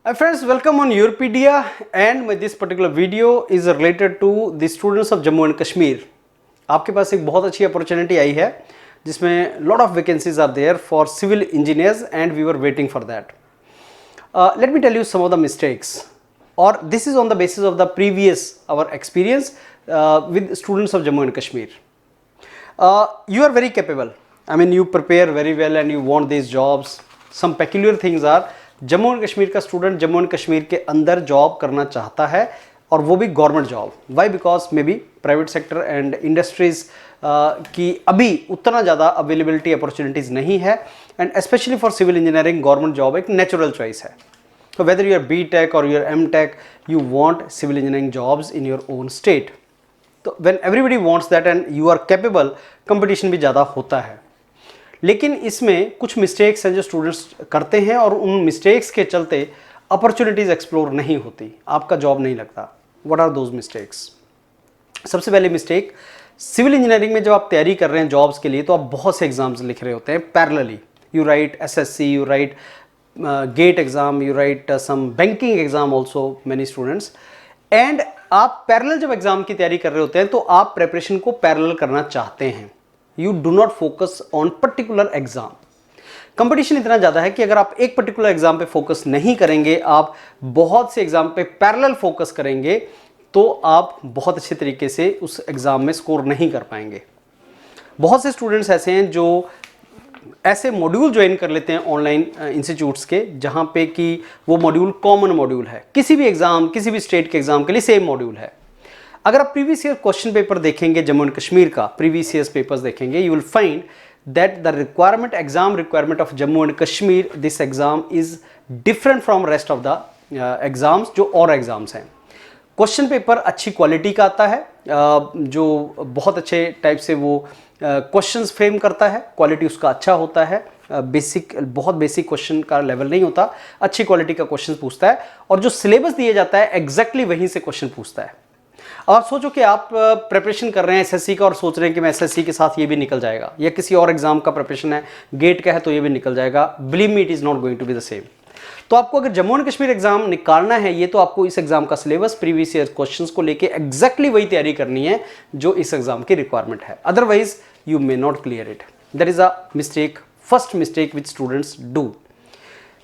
Hi friends, welcome on Europedia, and this particular video is related to the students of Jammu and Kashmir. आपके पास एक बहुत अच्छी opportunity आई है जिसमें lot of vacancies are there for civil engineers and we were waiting for that. Let me tell you some of the mistakes, or this is on the basis of the previous our experience with students of Jammu and Kashmir. You are very capable. I mean, you prepare very well and you want these jobs. Some peculiar things are, Jammu and Kashmir का student Jammu and Kashmir के अंदर job करना चाहता है और वो भी government job. Why? Because may be private sector and industries की अभी उतना ज़्यादा अवेलेबिलिटी अपॉर्चुनिटीज़ नहीं है, and specially for civil engineering government job एक नेचुरल चॉइस है. So whether you are B.Tech or you are M.Tech, you want civil engineering jobs in your own state. तो when everybody wants that and you are capable, competition भी ज़्यादा होता है. लेकिन इसमें कुछ मिस्टेक्स हैं जो स्टूडेंट्स करते हैं और उन मिस्टेक्स के चलते अपॉर्चुनिटीज़ एक्सप्लोर नहीं होती, आपका जॉब नहीं लगता. What are those mistakes? सबसे पहले मिस्टेक, सिविल इंजीनियरिंग में जब आप तैयारी कर रहे हैं जॉब्स के लिए तो आप बहुत से एग्जाम्स लिख रहे होते हैं parallelly. You write SSC, you write gate exam, you write some banking exam also, many students. And आप पैरेलल जब एग्जाम की तैयारी कर रहे होते हैं तो आप प्रेपरेशन को पैरेलल करना चाहते हैं. You do not focus on particular exam. Competition इतना ज़्यादा है कि अगर आप एक पर्टिकुलर एग्जाम पे फोकस नहीं करेंगे, आप बहुत से एग्जाम पे पैरेलल फोकस करेंगे, तो आप बहुत अच्छे तरीके से उस एग्जाम में स्कोर नहीं कर पाएंगे. बहुत से स्टूडेंट्स ऐसे हैं जो ऐसे मॉड्यूल ज्वाइन कर लेते हैं ऑनलाइन इंस्टीट्यूट्स के, जहाँ पे कि वो मॉड्यूल कॉमन मॉड्यूल है, किसी भी एग्जाम, किसी भी स्टेट के एग्जाम के लिए सेम मॉड्यूल है. अगर आप प्रीवियस ईयर क्वेश्चन पेपर देखेंगे, जम्मू एंड कश्मीर का प्रीवियस ईयर पेपर्स देखेंगे, you will find that the requirement, exam requirement of Jammu and Kashmir, this exam is different from rest of the exams जो और एग्जाम्स हैं. क्वेश्चन पेपर अच्छी क्वालिटी का आता है, जो बहुत अच्छे टाइप से वो क्वेश्चंस फ्रेम करता है, क्वालिटी उसका अच्छा होता है. बेसिक, बहुत बेसिक क्वेश्चन का लेवल नहीं होता, अच्छी क्वालिटी का क्वेश्चन पूछता है, और जो सिलेबस दिया जाता है एग्जैक्टली वहीं से क्वेश्चन पूछता है. अब आप सोचो कि आप प्रिपरेशन कर रहे हैं SSC का और सोच रहे हैं कि मैं SSC के साथ ये भी निकल जाएगा, या किसी और एग्जाम का प्रिपरेशन है, गेट का है तो ये भी निकल जाएगा. Believe me, it is not going to be the same. तो आपको अगर जम्मू एंड कश्मीर एग्जाम निकालना है ये, तो आपको इस एग्जाम का सिलेबस, प्रीवियस ईयर क्वेश्चंस को लेके एग्जैक्टली वही तैयारी करनी है जो इस एग्जाम की रिक्वायरमेंट है. Otherwise you may not clear it. That is a mistake, first mistake which students do.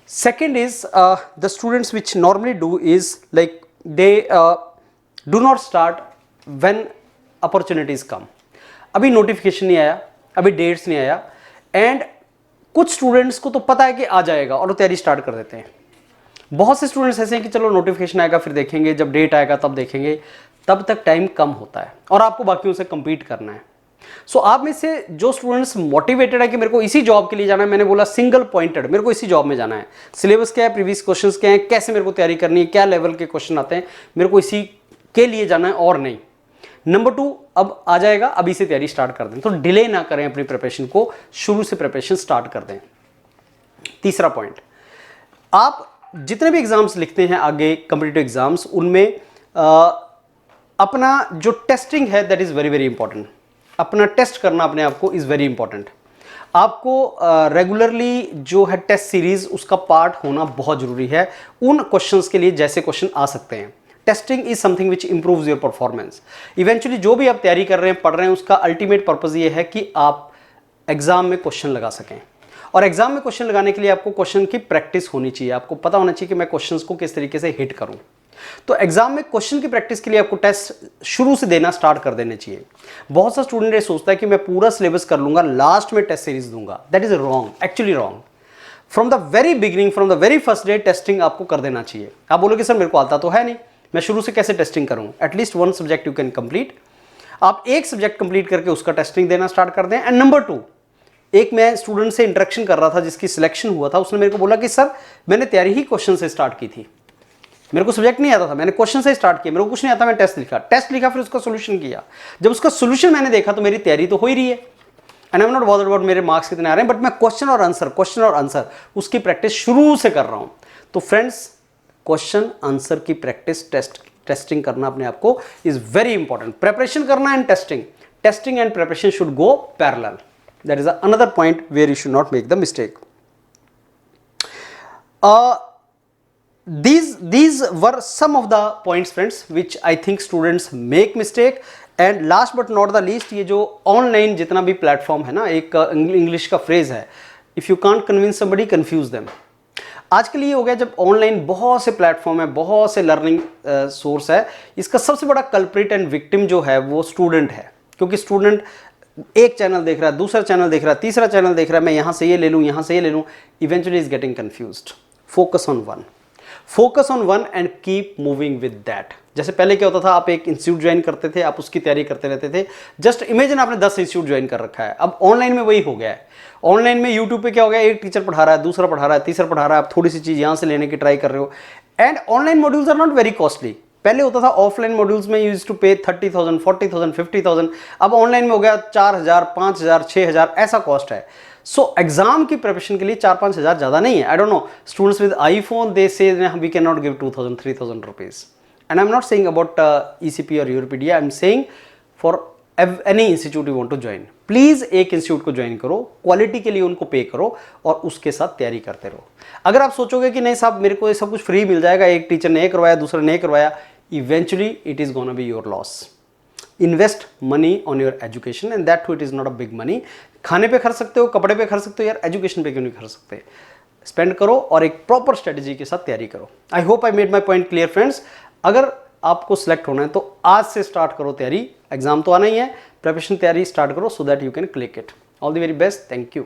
Second is the students which normally do is like they do not start when opportunities come. अभी notification नहीं आया, अभी dates नहीं आया, and कुछ students को तो पता है कि आ जाएगा और वो तैयारी स्टार्ट कर देते हैं. बहुत से स्टूडेंट्स ऐसे हैं कि चलो नोटिफिकेशन आएगा फिर देखेंगे, जब डेट आएगा तब देखेंगे. तब तक टाइम कम होता है और आपको बाकियों से compete करना है. सो आप में से जो स्टूडेंट्स मोटिवेटेड है कि मेरे को इसी जॉब के लिए जाना है, मैंने बोला सिंगल पॉइंटेड, मेरे को इसी जॉब में जाना है, सिलेबस क्या है, प्रीवियस क्वेश्चंस क्या हैं, कैसे मेरे को तैयारी करनी है, क्या लेवल के क्वेश्चन आते हैं, मेरे को इसी के लिए जाना है और नहीं. नंबर 2, अब आ जाएगा, अभी से तैयारी स्टार्ट कर दें. तो डिले ना करें अपनी प्रिपरेशन को, शुरू से प्रिपरेशन स्टार्ट कर दें. तीसरा पॉइंट, आप जितने भी एग्जाम्स लिखते हैं आगे कॉम्पिटिटिव एग्जाम्स, उनमें अपना जो टेस्टिंग है that is very very important. अपना टेस्ट करना अपने आप को इज़ वेरी इंपॉर्टेंट. आपको रेगुलरली जो है टेस्ट सीरीज, उसका पार्ट होना बहुत जरूरी है उन क्वेश्चंस के लिए जैसे क्वेश्चन आ सकते हैं. Testing is something which improves your performance. Eventually जो भी आप तैयारी कर रहे हैं, पढ़ रहे हैं, उसका अल्टीमेट पर्पज ये है कि आप एग्जाम में क्वेश्चन लगा सकें. और एग्जाम में क्वेश्चन लगाने के लिए आपको क्वेश्चन की प्रैक्टिस होनी चाहिए, आपको पता होना चाहिए कि मैं क्वेश्चंस को किस तरीके से हिट करूं. तो एग्जाम में क्वेश्चन की प्रैक्टिस के लिए आपको टेस्ट शुरू से देना स्टार्ट कर देने चाहिए. बहुत सा स्टूडेंट ये सोचता है कि मैं पूरा सिलेबस कर लूंगा, लास्ट में टेस्ट सीरीज दूंगा. That is wrong, actually wrong. From the very beginning, from the very first day testing आपको कर देना चाहिए. आप बोलोगे सर मेरे को आता तो है नहीं, मैं शुरू से कैसे टेस्टिंग करूं? At least 1 subject you can complete. आप एक सब्जेक्ट कंप्लीट करके उसका टेस्टिंग देना स्टार्ट कर दें. एंड नंबर 2, एक मैं स्टूडेंट से इंटरेक्शन कर रहा था जिसकी सिलेक्शन हुआ था, उसने मेरे को बोला कि सर मैंने तैयारी ही क्वेश्चन से स्टार्ट की थी, मेरे को सब्जेक्ट नहीं आता था, मैंने क्वेश्चन से स्टार्ट किया, मेरे को कुछ नहीं आता, मैं टेस्ट लिखा फिर उसका सोल्यूशन किया. जब उसका सोल्यूशन मैंने देखा तो मेरी तैयारी तो हो ही रही है, and I am not bothered about मेरे मार्क्स कितने आ रहे हैं, बट मैं क्वेश्चन और आंसर उसकी प्रैक्टिस शुरू से कर रहा हूं. तो फ्रेंड्स, क्वेश्चन आंसर की प्रैक्टिस, टेस्टिंग करना अपने आप को इज वेरी इंपॉर्टेंट. प्रिपरेशन करना and testing and preparation should go parallel. That is another point where you should not make the mistake. these were some of the points friends which I think students make mistake. And last but not the least, ये जो online जितना भी platform है ना, एक English का phrase है, if you can't convince somebody confuse them. आज के लिए हो गया, जब ऑनलाइन बहुत से प्लेटफॉर्म है, बहुत से लर्निंग सोर्स है, इसका सबसे बड़ा कल्प्रिट एंड विक्टिम जो है वो स्टूडेंट है। क्योंकि स्टूडेंट एक चैनल देख रहा है, दूसरा चैनल देख रहा है, तीसरा चैनल देख रहा है, मैं यहाँ से ये ले लूँ, यहाँ से ये ले लूँ, eventually is getting confused. Focus on one, focus on one and keep moving with that. जैसे पहले क्या होता था, आप एक इंस्टीट्यूट ज्वाइन करते थे, आप उसकी तैयारी करते रहते थे। जस्ट इमेजिन आपने 10 इंस्टीट्यूट ज्वाइन कर रखा है। अब ऑनलाइन में वही हो गया है। ऑनलाइन में यूट्यूब पे क्या हो गया, एक टीचर पढ़ा रहा है, दूसरा पढ़ा रहा है, तीसरा पढ़ा रहा है, आप थोड़ी सी चीज यहां से लेने की ट्राई कर रहे हो। And online modules are not very costly. पहले होता था ऑफलाइन मॉड्यूल्स में यूज टू पे 30,000, 40,000, 50,000। अब ऑनलाइन में हो गया 4,000, 5,000, 6,000 ऐसा कॉस्ट है। सो एग्जाम की प्रिपरेशन के लिए 4-5 हज़ार ज़्यादा नहीं है। I don't know, students with iPhone they say we can not give 2,000, 3,000 rupees. And I am not saying about ECP और Europedia, I am saying for any institute you want to join, please एक institute को join करो, quality के लिए उनको पे करो और उसके साथ तैयारी करते रहो। अगर आप सोचोगे कि नहीं साहब मेरे को ये सब कुछ फ्री मिल जाएगा, एक टीचर ने करवाया, दूसरा ने करवाया, eventually it is gonna be your loss. Invest money on your education and that too it is not a big money. खाने पे खर्च सकते हो, कपड़े पे खर्च सकते हो, यार एजुकेशन पे क्यों नहीं खर्च सकते? स्पेंड करो और एक प्रॉपर स्ट्रेटेजी के साथ तैयारी करो। I hope I made my point clear friends. अगर आपको सिलेक्ट होना है तो आज से स्टार्ट करो तैयारी। एग्जाम तो आना ही है, प्रिपरेशन तैयारी स्टार्ट करो so that you can click it. All the very best, thank you.